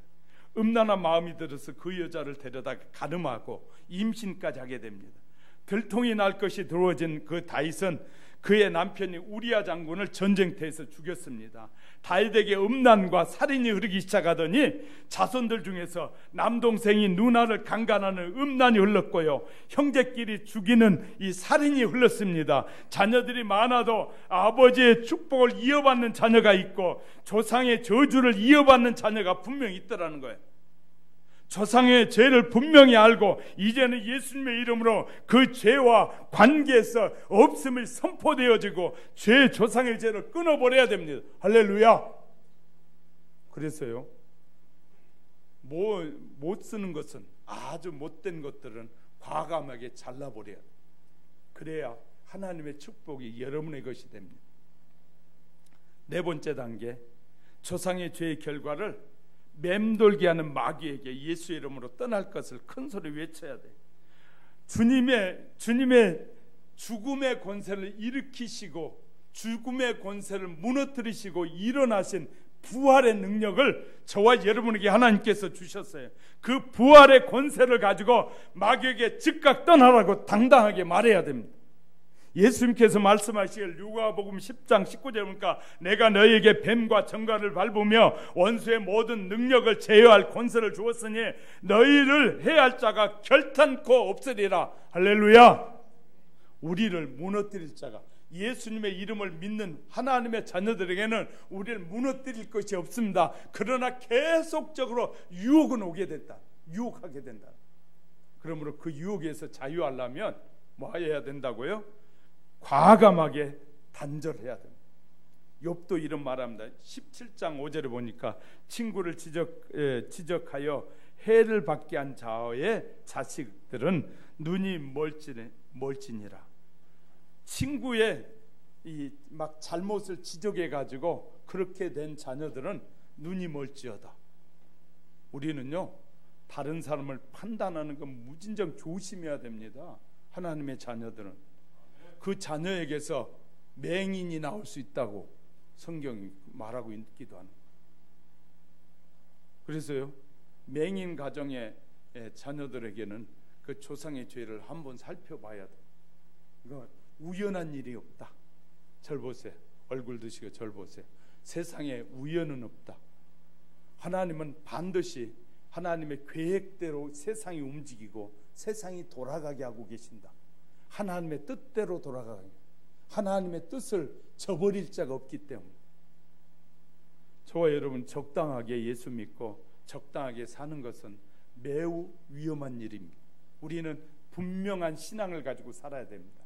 음란한 마음이 들어서 그 여자를 데려다 가늠하고 임신까지 하게 됩니다. 들통이 날 것이 두려워진 그 다윗은 그의 남편이 우리야 장군을 전쟁터에서 죽였습니다. 다윗에게 음란과 살인이 흐르기 시작하더니 자손들 중에서 남동생이 누나를 강간하는 음란이 흘렀고요, 형제끼리 죽이는 이 살인이 흘렀습니다. 자녀들이 많아도 아버지의 축복을 이어받는 자녀가 있고 조상의 저주를 이어받는 자녀가 분명히 있더라는 거예요. 조상의 죄를 분명히 알고 이제는 예수님의 이름으로 그 죄와 관계에서 없음이 선포되어지고 조상의 죄를 끊어버려야 됩니다. 할렐루야. 그래서요, 못 쓰는 것은, 아주 못된 것들은 과감하게 잘라버려야 돼요. 그래야 하나님의 축복이 여러분의 것이 됩니다. 네 번째 단계, 조상의 죄의 결과를 맴돌게 하는 마귀에게 예수의 이름으로 떠날 것을 큰 소리 외쳐야 돼. 주님의 죽음의 권세를 일으키시고 죽음의 권세를 무너뜨리시고 일어나신 부활의 능력을 저와 여러분에게 하나님께서 주셨어요. 그 부활의 권세를 가지고 마귀에게 즉각 떠나라고 당당하게 말해야 됩니다. 예수님께서 말씀하시길 누가복음 10장 19절에 보니까 내가 너희에게 뱀과 정갈을 밟으며 원수의 모든 능력을 제어할 권세를 주었으니 너희를 해할 자가 결탄코 없으리라. 할렐루야. 우리를 무너뜨릴 자가, 예수님의 이름을 믿는 하나님의 자녀들에게는 우리를 무너뜨릴 것이 없습니다. 그러나 계속적으로 유혹은 오게 된다. 유혹하게 된다. 그러므로 그 유혹에서 자유하려면 뭐 해야 된다고요? 과감하게 단절해야 됩니다. 욥도 이런 말합니다. 17장 5절에 보니까 친구를 지적하여 해를 받게 한 자의 자식들은 눈이 멀지니라. 친구의 이 막 잘못을 지적해 가지고 그렇게 된 자녀들은 눈이 멀지어다. 우리는요, 다른 사람을 판단하는 건 무진장 조심해야 됩니다. 하나님의 자녀들은 그 자녀에게서 맹인이 나올 수 있다고 성경이 말하고 있기도 하는. 그래서요, 맹인 가정의 자녀들에게는 그 조상의 죄를 한번 살펴봐야 돼. 이거 우연한 일이 없다. 절 보세요. 얼굴 드시고 절 보세요. 세상에 우연은 없다. 하나님은 반드시 하나님의 계획대로 세상이 움직이고 세상이 돌아가게 하고 계신다. 하나님의 뜻대로 돌아가게. 하나님의 뜻을 저버릴 자가 없기 때문에 저와 여러분 적당하게 예수 믿고 적당하게 사는 것은 매우 위험한 일입니다. 우리는 분명한 신앙을 가지고 살아야 됩니다.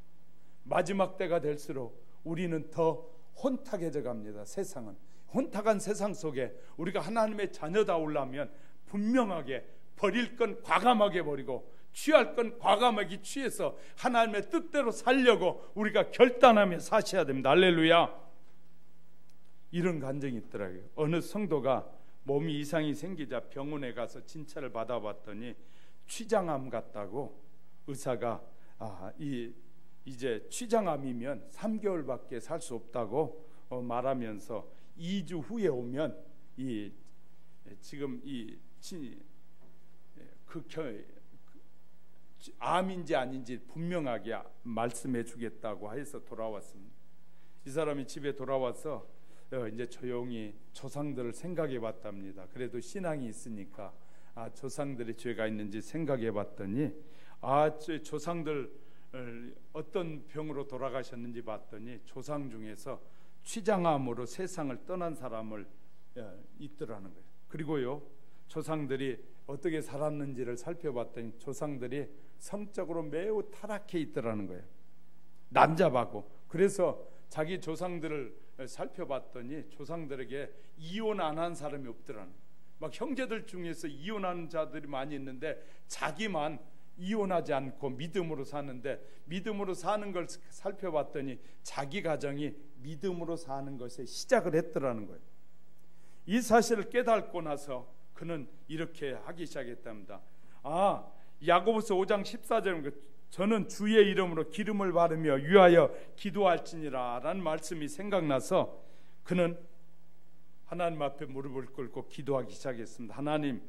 마지막 때가 될수록 우리는 더 혼탁해져 갑니다. 세상은 혼탁한 세상 속에 우리가 하나님의 자녀다우려면 분명하게 버릴 건 과감하게 버리고 취할 건 과감하게 취해서 하나님의 뜻대로 살려고 우리가 결단하며 사셔야 됩니다. 할렐루야. 이런 간증이 있더라고요. 어느 성도가 몸이 이상이 생기자 병원에 가서 진찰을 받아봤더니 췌장암 같다고 의사가 이제 췌장암이면 3개월밖에 살 수 없다고 말하면서 2주 후에 오면 지금 암인지 아닌지 분명하게 말씀해 주겠다고 해서 돌아왔습니다. 이 사람이 집에 돌아와서 이제 조용히 조상들을 생각해 봤답니다. 그래도 신앙이 있으니까 조상들의 죄가 있는지 생각해 봤더니 조상들 어떤 병으로 돌아가셨는지 봤더니 조상 중에서 췌장암으로 세상을 떠난 사람을 있더라는 거예요. 그리고요, 조상들이 어떻게 살았는지를 살펴봤더니 조상들이 성적으로 매우 타락해 있더라는 거예요. 난잡하고. 그래서 자기 조상들을 살펴봤더니 조상들에게 이혼 안 한 사람이 없더라는 거예요. 막 형제들 중에서 이혼하는 자들이 많이 있는데 자기만 이혼하지 않고 믿음으로 사는데, 믿음으로 사는 걸 살펴봤더니 자기 가정이 믿음으로 사는 것에 시작을 했더라는 거예요. 이 사실을 깨닫고 나서 그는 이렇게 하기 시작했답니다. 야고보서 5장 14절에 저는 주의 이름으로 기름을 바르며 위하여 기도할지니라 라는 말씀이 생각나서 그는 하나님 앞에 무릎을 꿇고 기도하기 시작했습니다. 하나님,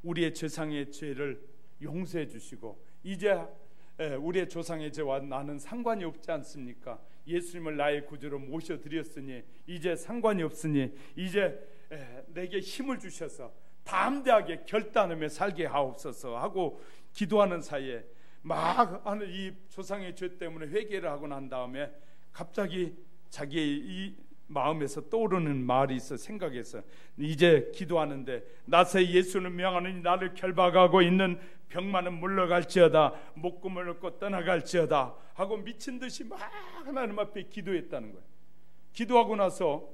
우리의 조상의 죄를 용서해 주시고 이제 우리의 조상의 죄와 나는 상관이 없지 않습니까? 예수님을 나의 구주로 모셔드렸으니 이제 상관이 없으니 이제 내게 힘을 주셔서 담대하게 결단하며 살게 하옵소서 하고 기도하는 사이에 막 하는 이 조상의 죄 때문에 회개를 하고 난 다음에 갑자기 자기의 이 마음에서 떠오르는 말이 있어 생각해서 이제 기도하는데 나서 예수는 명하느니 나를 결박하고 있는 병만은 물러갈지어다 목금을 얻고 떠나갈지어다 하고 미친 듯이 막 하나님 앞에 기도했다는 거예요. 기도하고 나서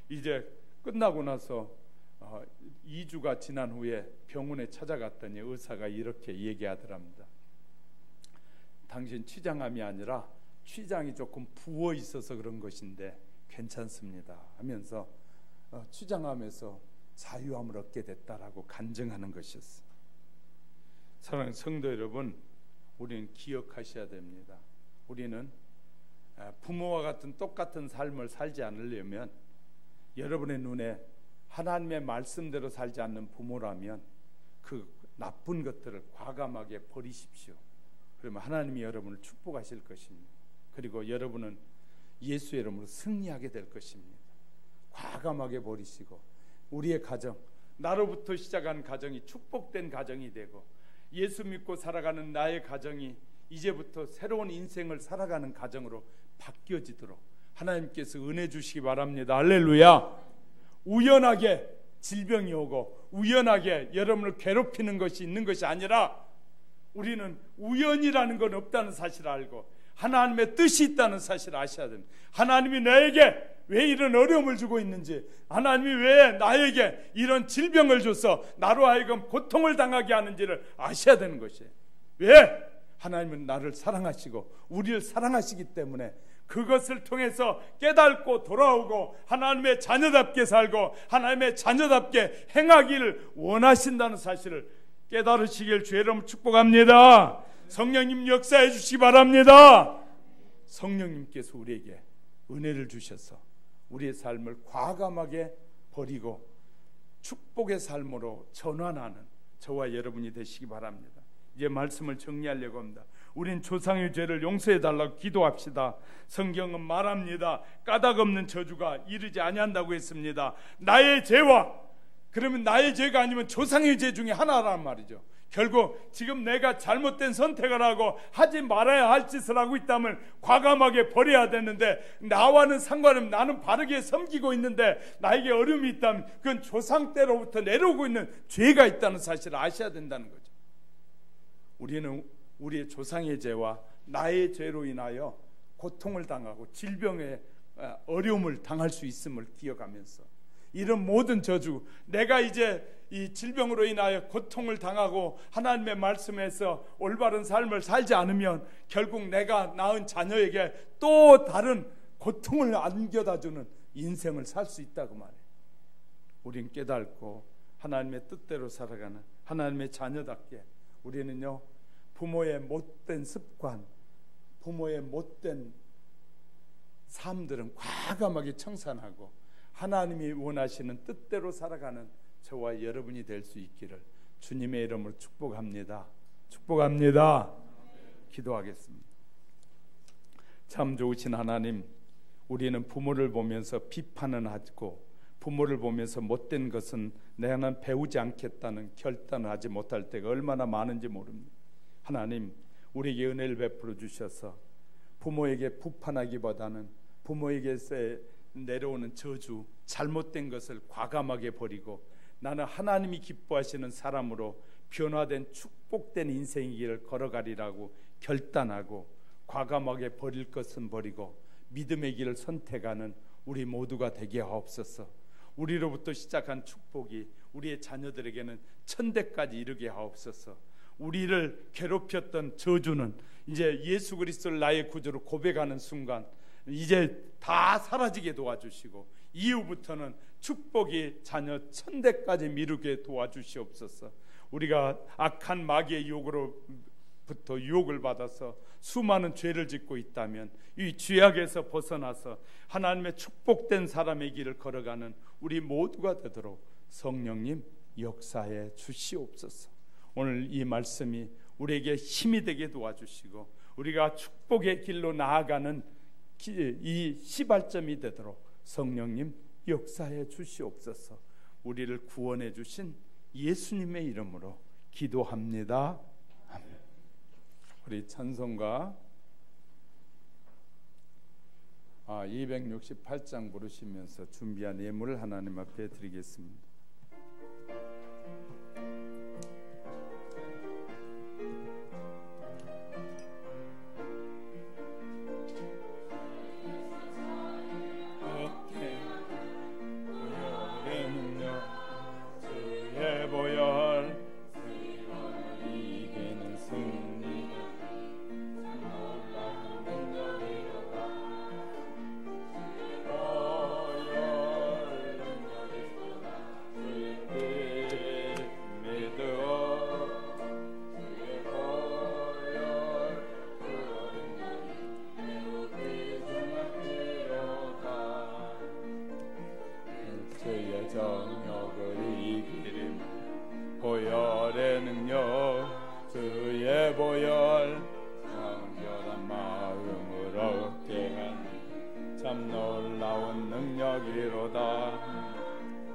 이제 끝나고 나서 2주가 지난 후에 병원에 찾아갔더니 의사가 이렇게 얘기하더랍니다. 당신 췌장암이 아니라 췌장이 조금 부어 있어서 그런 것인데 괜찮습니다 하면서 췌장암에서 자유함을 얻게 됐다라고 간증하는 것이었어요. 사랑하는 성도 여러분, 우리는 기억하셔야 됩니다. 우리는 부모와 같은 똑같은 삶을 살지 않으려면, 여러분의 눈에 하나님의 말씀대로 살지 않는 부모라면 그 나쁜 것들을 과감하게 버리십시오. 그러면 하나님이 여러분을 축복하실 것입니다. 그리고 여러분은 예수의 이름으로 승리하게 될 것입니다. 과감하게 버리시고 우리의 가정, 나로부터 시작한 가정이 축복된 가정이 되고, 예수 믿고 살아가는 나의 가정이 이제부터 새로운 인생을 살아가는 가정으로 바뀌어지도록 하나님께서 은혜 주시기 바랍니다. 할렐루야. 우연하게 질병이 오고 우연하게 여러분을 괴롭히는 것이 있는 것이 아니라, 우리는 우연이라는 건 없다는 사실을 알고 하나님의 뜻이 있다는 사실을 아셔야 됩니다. 하나님이 나에게 왜 이런 어려움을 주고 있는지, 하나님이 왜 나에게 이런 질병을 줘서 나로 하여금 고통을 당하게 하는지를 아셔야 되는 것이에요. 왜? 하나님은 나를 사랑하시고 우리를 사랑하시기 때문에 그것을 통해서 깨닫고 돌아오고 하나님의 자녀답게 살고 하나님의 자녀답게 행하기를 원하신다는 사실을 깨달으시길 주의 이름으로 축복합니다. 성령님 역사해 주시기 바랍니다. 성령님께서 우리에게 은혜를 주셔서 우리의 삶을 과감하게 버리고 축복의 삶으로 전환하는 저와 여러분이 되시기 바랍니다. 이제 말씀을 정리하려고 합니다. 우린 조상의 죄를 용서해 달라고 기도합시다. 성경은 말합니다. 까닭 없는 저주가 이르지 아니한다고 했습니다. 나의 죄와, 그러면 나의 죄가 아니면 조상의 죄 중에 하나란 말이죠. 결국 지금 내가 잘못된 선택을 하고 하지 말아야 할 짓을 하고 있다면 과감하게 버려야 되는데, 나와는 상관없는, 나는 바르게 섬기고 있는데 나에게 어려움이 있다면 그건 조상 때로부터 내려오고 있는 죄가 있다는 사실을 아셔야 된다는 거죠. 우리는 우리의 조상의 죄와 나의 죄로 인하여 고통을 당하고 질병의 어려움을 당할 수 있음을 기억하면서, 이런 모든 저주, 내가 이제 이 질병으로 인하여 고통을 당하고 하나님의 말씀에서 올바른 삶을 살지 않으면 결국 내가 낳은 자녀에게 또 다른 고통을 안겨다주는 인생을 살 수 있다고 말해요. 우린 깨닫고 하나님의 뜻대로 살아가는 하나님의 자녀답게, 우리는요, 부모의 못된 습관, 부모의 못된 삶들은 과감하게 청산하고 하나님이 원하시는 뜻대로 살아가는 저와 여러분이 될 수 있기를 주님의 이름으로 축복합니다. 축복합니다. 기도하겠습니다. 참 좋으신 하나님, 우리는 부모를 보면서 비판은 하고 부모를 보면서 못된 것은 내가 배우지 않겠다는 결단을 하지 못할 때가 얼마나 많은지 모릅니다. 하나님, 우리에게 은혜를 베풀어 주셔서 부모에게 비판하기보다는 부모에게서 내려오는 저주, 잘못된 것을 과감하게 버리고 나는 하나님이 기뻐하시는 사람으로 변화된 축복된 인생의 길을 걸어가리라고 결단하고 과감하게 버릴 것은 버리고 믿음의 길을 선택하는 우리 모두가 되게 하옵소서. 우리로부터 시작한 축복이 우리의 자녀들에게는 천대까지 이르게 하옵소서. 우리를 괴롭혔던 저주는 이제 예수 그리스도를 나의 구주로 고백하는 순간 이제 다 사라지게 도와주시고, 이후부터는 축복이 자녀 천대까지 미루게 도와주시옵소서. 우리가 악한 마귀의 유혹으로부터 유혹을 받아서 수많은 죄를 짓고 있다면 이 죄악에서 벗어나서 하나님의 축복된 사람의 길을 걸어가는 우리 모두가 되도록 성령님 역사해 주시옵소서. 오늘 이 말씀이 우리에게 힘이 되게 도와주시고 우리가 축복의 길로 나아가는 이 시발점이 되도록 성령님 역사해 주시옵소서. 우리를 구원해 주신 예수님의 이름으로 기도합니다. 아멘. 우리 찬송가 268장 부르시면서 준비한 예물을 하나님 앞에 드리겠습니다. 참 놀라운 능력이로다.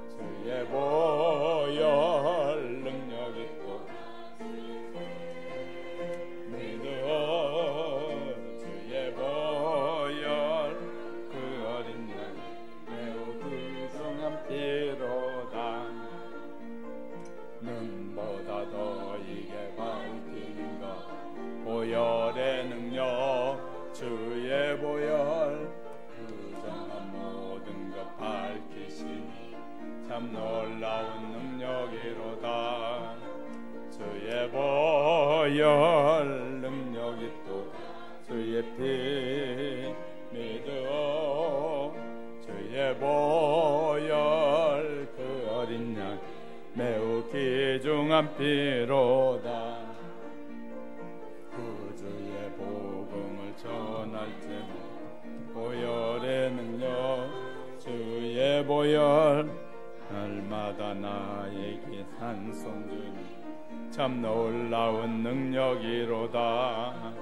주의 보혈 능력이 또 믿어. 주의 보혈 그 어린 양 매우 귀중한 피로다. 눈보다 더 이게 밝힌 것 보혈의 능력. 주의 보혈 부정한 모든 것 밝히시니 참 놀라운 능력이로다. 주의 보혈 능력이 또 주의 피 믿어. 주의 보혈 그 어린 양 매우 귀중한 피로다. 구주의 복음을 전할 때면 보혈의 능력. 주의 보혈 날마다 나에게 산송 주니 참 놀라운 능력이로다.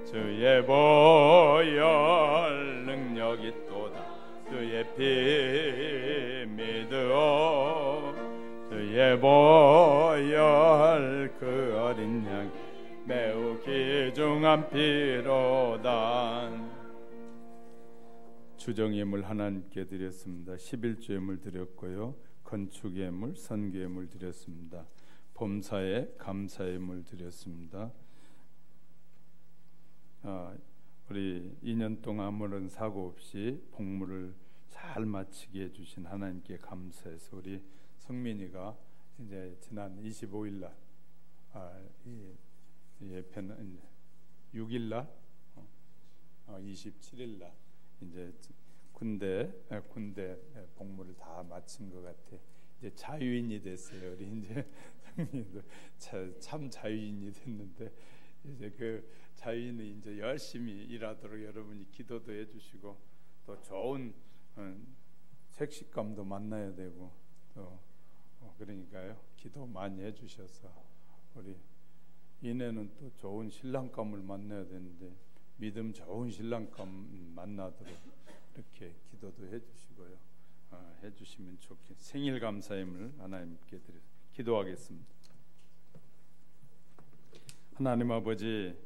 주의 보혈 능력이 또다. 주의 피 믿어. 주의 보혈 그 어린 양 매우 귀중한 피로다. 주정예물 하나님께 드렸습니다. 11주예물 드렸고요. 건축예물, 선교예물 드렸습니다. 범사에 감사예물 드렸습니다. 우리 2년 동안 아무런 사고 없이 복무를 잘 마치게 해주신 하나님께 감사해서 우리 성민이가 이제 지난 25일 날 이 예편은 6일 날 27일 날 이제 군대 복무를 다 마친 것 같아. 이제 자유인이 됐어요. 우리 이제 성민이도 참 자유인이 됐는데 이제 그 자유인이 이제 열심히 일하도록 여러분이 기도도 해주시고 또 좋은 색식감도 만나야 되고 또 그러니까요 기도 많이 해주셔서 우리 이내는 또 좋은 신랑감을 만나야 되는데 믿음 좋은 신랑감 만나도록 이렇게 기도도 해주시고요. 해주시면 좋겠. 생일 감사임을 하나님께 드려 기도하겠습니다. 하나님 아버지,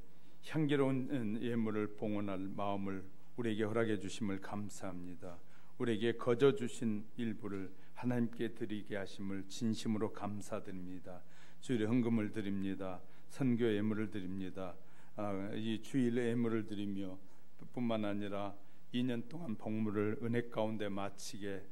향기로운 예물을 봉헌할 마음을 우리에게 허락해 주심을 감사합니다. 우리에게 거저 주신 일부를 하나님께 드리게 하심을 진심으로 감사드립니다. 주일에 헌금을 드립니다. 선교 예물을 드립니다. 이 주일에 예물을 드리며 뿐만 아니라 2년 동안 복무를 은혜 가운데 마치게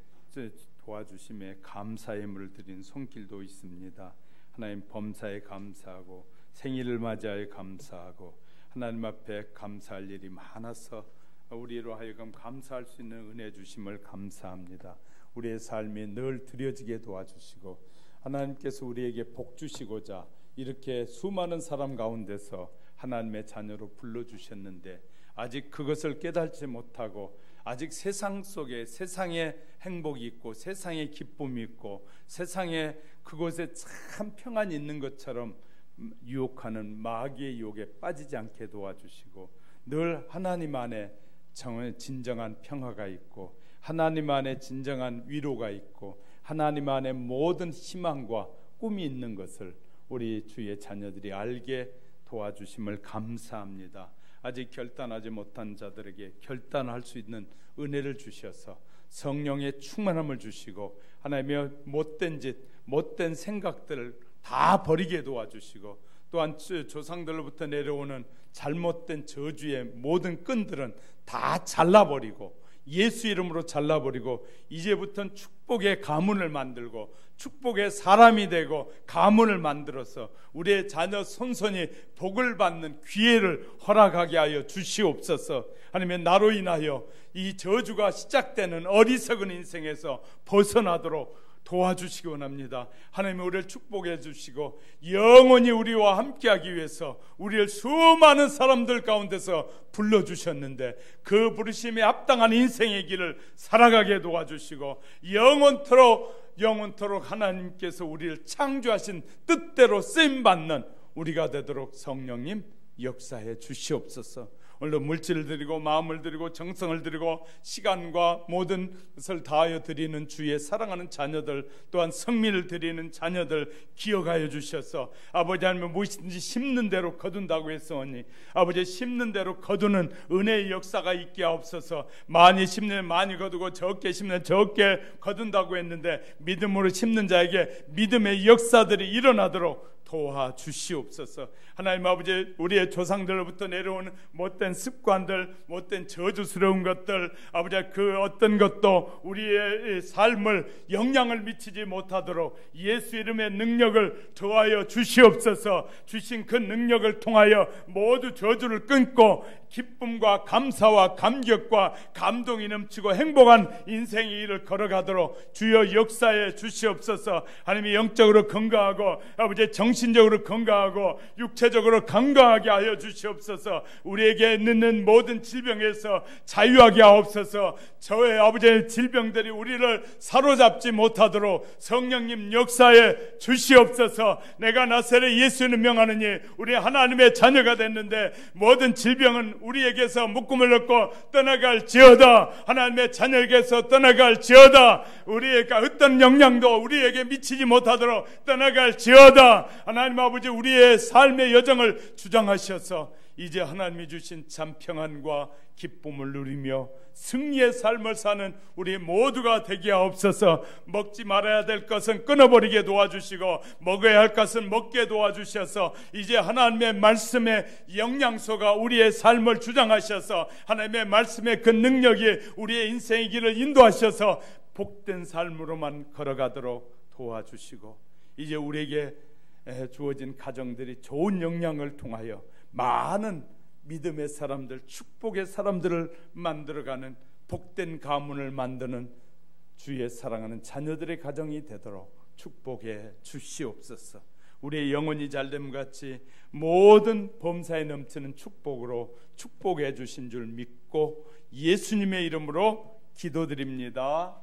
도와주심에 감사 예물을 드린 손길도 있습니다. 하나님 범사에 감사하고 생일을 맞이하여 감사하고 하나님 앞에 감사할 일이 많아서 우리로 하여금 감사할 수 있는 은혜 주심을 감사합니다. 우리의 삶이 늘 드려지게 도와주시고 하나님께서 우리에게 복 주시고자 이렇게 수많은 사람 가운데서 하나님의 자녀로 불러주셨는데 아직 그것을 깨닫지 못하고 아직 세상 속에 세상의 행복이 있고 세상의 기쁨이 있고 세상에 그곳에 참 평안이 있는 것처럼 유혹하는 마귀의 유혹에 빠지지 않게 도와주시고 늘 하나님 안에 진정한 평화가 있고 하나님 안에 진정한 위로가 있고 하나님 안에 모든 희망과 꿈이 있는 것을 우리 주의 자녀들이 알게 도와주심을 감사합니다. 아직 결단하지 못한 자들에게 결단할 수 있는 은혜를 주셔서 성령의 충만함을 주시고 하나님의 못된 짓, 못된 생각들을 다 버리게 도와주시고 또한 조상들로부터 내려오는 잘못된 저주의 모든 끈들은 다 잘라버리고 예수 이름으로 잘라버리고 이제부터는 축복의 가문을 만들고 축복의 사람이 되고 가문을 만들어서 우리의 자녀 손손이 복을 받는 기회를 허락하게 하여 주시옵소서. 하나님, 나로 인하여 이 저주가 시작되는 어리석은 인생에서 벗어나도록 도와주시기 원합니다. 하나님, 우리를 축복해 주시고 영원히 우리와 함께하기 위해서 우리를 수많은 사람들 가운데서 불러주셨는데 그 부르심에 합당한 인생의 길을 살아가게 도와주시고 영원토록 하나님께서 우리를 창조하신 뜻대로 쓰임받는 우리가 되도록 성령님 역사해 주시옵소서. 오늘도 물질을 드리고 마음을 드리고 정성을 드리고 시간과 모든 것을 다하여 드리는 주의 사랑하는 자녀들, 또한 성민을 드리는 자녀들 기억하여 주셔서 아버지 하나님 무엇이든지 심는 대로 거둔다고 했사오니 아버지 심는 대로 거두는 은혜의 역사가 있게 하옵소서. 많이 심는 많이 거두고 적게 심는 적게 거둔다고 했는데 믿음으로 심는 자에게 믿음의 역사들이 일어나도록 도와주시옵소서. 하나님 아버지, 우리의 조상들로부터 내려오는 못된 습관들, 못된 저주스러운 것들, 아버지 그 어떤 것도 우리의 삶을 영향을 미치지 못하도록 예수 이름의 능력을 더하여 주시옵소서. 주신 그 능력을 통하여 모두 저주를 끊고 기쁨과 감사와 감격과 감동이 넘치고 행복한 인생의 일을 걸어가도록 주여 역사해 주시옵소서. 하나님이 영적으로 건강하고 아버지 정신적으로 건강하고 육체적으로 건강하게 하여 주시옵소서. 우리에게 있는 모든 질병에서 자유하게 하옵소서. 저의 아버지의 질병들이 우리를 사로잡지 못하도록 성령님 역사해 주시옵소서. 내가 나사렛 예수는 명하느니 우리 하나님의 자녀가 됐는데 모든 질병은 우리에게서 묶음을 얻고 떠나갈지어다. 하나님의 자녀에게서 떠나갈지어다. 우리에게 어떤 영향도 우리에게 미치지 못하도록 떠나갈지어다. 하나님 아버지, 우리의 삶의 여정을 주장하셔서 이제 하나님이 주신 참 평안과 기쁨을 누리며 승리의 삶을 사는 우리 모두가 되게 하옵소서. 먹지 말아야 될 것은 끊어버리게 도와주시고 먹어야 할 것은 먹게 도와주셔서 이제 하나님의 말씀의 영양소가 우리의 삶을 주장하셔서 하나님의 말씀의 그 능력이 우리의 인생의 길을 인도하셔서 복된 삶으로만 걸어가도록 도와주시고 이제 우리에게 주어진 가정들이 좋은 영향을 통하여 많은 믿음의 사람들, 축복의 사람들을 만들어가는 복된 가문을 만드는 주의 사랑하는 자녀들의 가정이 되도록 축복해 주시옵소서. 우리의 영혼이 잘됨 같이 모든 범사에 넘치는 축복으로 축복해 주신 줄 믿고 예수님의 이름으로 기도드립니다.